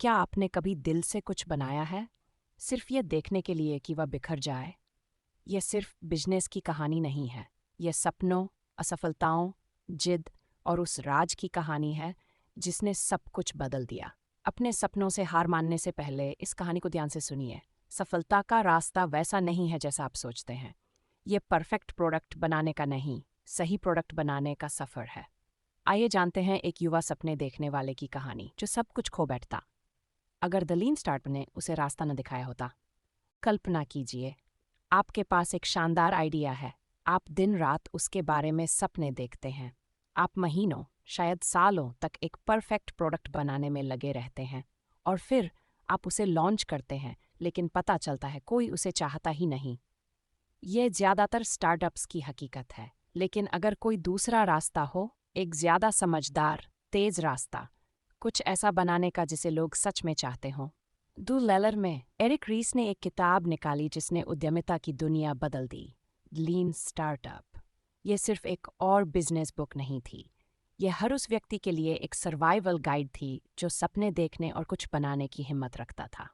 क्या आपने कभी दिल से कुछ बनाया है, सिर्फ ये देखने के लिए कि वह बिखर जाए? यह सिर्फ बिजनेस की कहानी नहीं है। यह सपनों, असफलताओं, जिद और उस राज की कहानी है जिसने सब कुछ बदल दिया। अपने सपनों से हार मानने से पहले इस कहानी को ध्यान से सुनिए। सफलता का रास्ता वैसा नहीं है जैसा आप सोचते हैं। यह परफेक्ट प्रोडक्ट बनाने का नहीं, सही प्रोडक्ट बनाने का सफ़र है। आइए जानते हैं एक युवा सपने देखने वाले की कहानी जो सब कुछ खो बैठता अगर द लीन स्टार्टअप ने उसे रास्ता न दिखाया होता। कल्पना कीजिए, आपके पास एक शानदार आइडिया है। आप दिन रात उसके बारे में सपने देखते हैं। आप महीनों, शायद सालों तक एक परफेक्ट प्रोडक्ट बनाने में लगे रहते हैं और फिर आप उसे लॉन्च करते हैं, लेकिन पता चलता है कोई उसे चाहता ही नहीं। ये ज़्यादातर स्टार्टअप्स की हकीकत है, लेकिन अगर कोई दूसरा रास्ता हो, एक ज़्यादा समझदार, तेज रास्ता, कुछ ऐसा बनाने का जिसे लोग सच में चाहते हों। दू लेलर में एरिक रीस ने एक किताब निकाली जिसने उद्यमिता की दुनिया बदल दी, लीन स्टार्टअप। ये सिर्फ एक और बिजनेस बुक नहीं थी। यह हर उस व्यक्ति के लिए एक सर्वाइवल गाइड थी जो सपने देखने और कुछ बनाने की हिम्मत रखता था।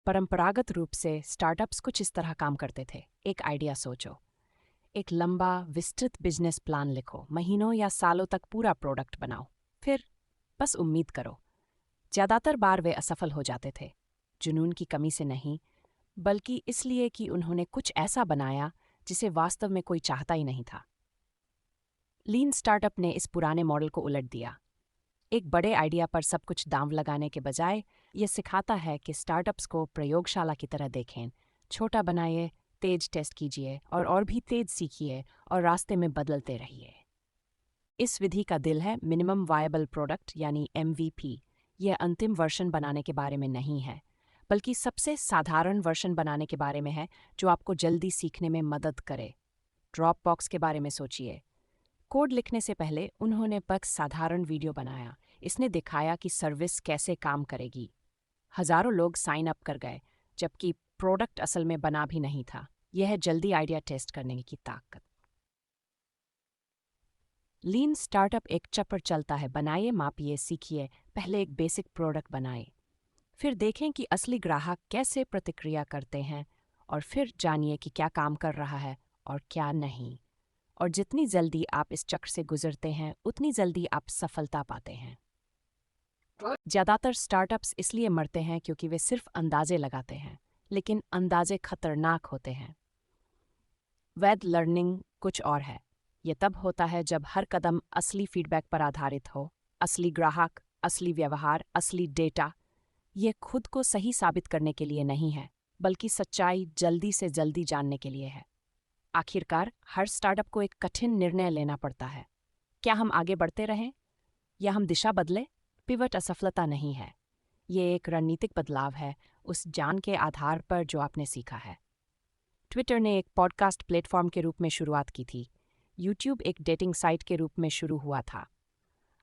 परंपरागत रूप से स्टार्टअप्स कुछ इस तरह काम करते थे। एक आइडिया सोचो, एक लंबा विस्तृत बिजनेस प्लान लिखो, महीनों या सालों तक पूरा प्रोडक्ट बनाओ, फिर बस उम्मीद करो। ज़्यादातर बार वे असफल हो जाते थे, जुनून की कमी से नहीं, बल्कि इसलिए कि उन्होंने कुछ ऐसा बनाया जिसे वास्तव में कोई चाहता ही नहीं था। लीन स्टार्टअप ने इस पुराने मॉडल को उलट दिया। एक बड़े आइडिया पर सब कुछ दांव लगाने के बजाय यह सिखाता है कि स्टार्टअप्स को प्रयोगशाला की तरह देखें। छोटा बनाइए, तेज टेस्ट कीजिए और भी तेज सीखिए और रास्ते में बदलते रहिए। इस विधि का दिल है मिनिमम वायबल प्रोडक्ट यानी MVP। यह अंतिम वर्जन बनाने के बारे में नहीं है, बल्कि सबसे साधारण वर्जन बनाने के बारे में है जो आपको जल्दी सीखने में मदद करे। ड्रॉपबॉक्स के बारे में सोचिए। कोड लिखने से पहले उन्होंने बस साधारण वीडियो बनाया। इसने दिखाया कि सर्विस कैसे काम करेगी। हजारों लोग साइन अप कर गए, जबकि प्रोडक्ट असल में बना भी नहीं था। यह है जल्दी आइडिया टेस्ट करने की ताकत। लीन स्टार्टअप एक चक्र चलता है, बनाइए, मापिए, सीखिए। पहले एक बेसिक प्रोडक्ट बनाए, फिर देखें कि असली ग्राहक कैसे प्रतिक्रिया करते हैं और फिर जानिए कि क्या काम कर रहा है और क्या नहीं। और जितनी जल्दी आप इस चक्र से गुजरते हैं, उतनी जल्दी आप सफलता पाते हैं। ज़्यादातर स्टार्टअप्स इसलिए मरते हैं क्योंकि वे सिर्फ अंदाजे लगाते हैं, लेकिन अंदाजे खतरनाक होते हैं। वैध लर्निंग कुछ और है। यह तब होता है जब हर कदम असली फीडबैक पर आधारित हो, असली ग्राहक, असली व्यवहार, असली डेटा। यह खुद को सही साबित करने के लिए नहीं है, बल्कि सच्चाई जल्दी से जल्दी जानने के लिए है। आखिरकार हर स्टार्टअप को एक कठिन निर्णय लेना पड़ता है। क्या हम आगे बढ़ते रहें या हम दिशा बदलें? पिवट असफलता नहीं है, ये एक रणनीतिक बदलाव है उस ज्ञान के आधार पर जो आपने सीखा है। ट्विटर ने एक पॉडकास्ट प्लेटफॉर्म के रूप में शुरुआत की थी। यूट्यूब एक डेटिंग साइट के रूप में शुरू हुआ था।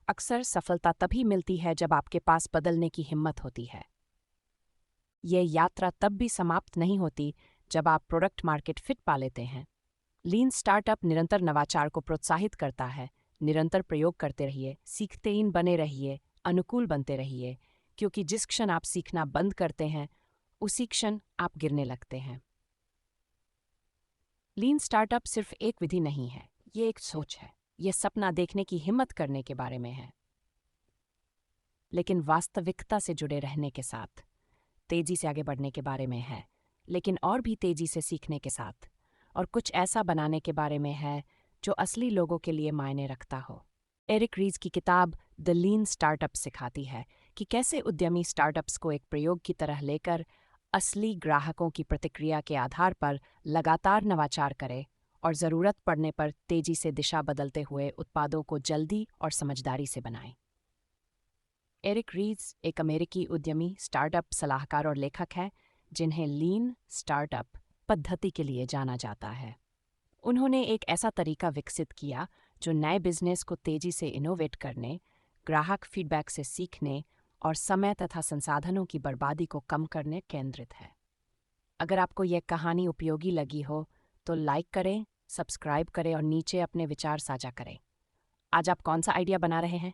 अक्सर सफलता तभी मिलती है जब आपके पास बदलने की हिम्मत होती है। यह यात्रा तब भी समाप्त नहीं होती जब आप प्रोडक्ट मार्केट फिट पा लेते हैं। लीन स्टार्टअप निरंतर नवाचार को प्रोत्साहित करता है। निरंतर प्रयोग करते रहिए, सीखते इन बने रहिए, अनुकूल बनते रहिए, क्योंकि जिस क्षण आप सीखना बंद करते हैं, उसी क्षण आप गिरने लगते हैं। लीन स्टार्टअप सिर्फ एक विधि नहीं है, ये एक सोच है। यह सपना देखने की हिम्मत करने के बारे में है, लेकिन वास्तविकता से जुड़े रहने के साथ। तेजी से आगे बढ़ने के बारे में है, लेकिन और भी तेजी से सीखने के साथ। और कुछ ऐसा बनाने के बारे में है जो असली लोगों के लिए मायने रखता हो। एरिक रीस की किताब द लीन स्टार्टअप सिखाती है कि कैसे उद्यमी स्टार्टअप्स को एक प्रयोग की तरह लेकर असली ग्राहकों की प्रतिक्रिया के आधार पर लगातार नवाचार करे और ज़रूरत पड़ने पर तेजी से दिशा बदलते हुए उत्पादों को जल्दी और समझदारी से बनाएं। एरिक रीस एक अमेरिकी उद्यमी, स्टार्टअप सलाहकार और लेखक है जिन्हें लीन स्टार्टअप पद्धति के लिए जाना जाता है। उन्होंने एक ऐसा तरीका विकसित किया जो नए बिजनेस को तेजी से इनोवेट करने, ग्राहक फीडबैक से सीखने और समय तथा संसाधनों की बर्बादी को कम करने केंद्रित है। अगर आपको यह कहानी उपयोगी लगी हो तो लाइक करें, सब्सक्राइब करें और नीचे अपने विचार साझा करें। आज आप कौन सा आइडिया बना रहे हैं?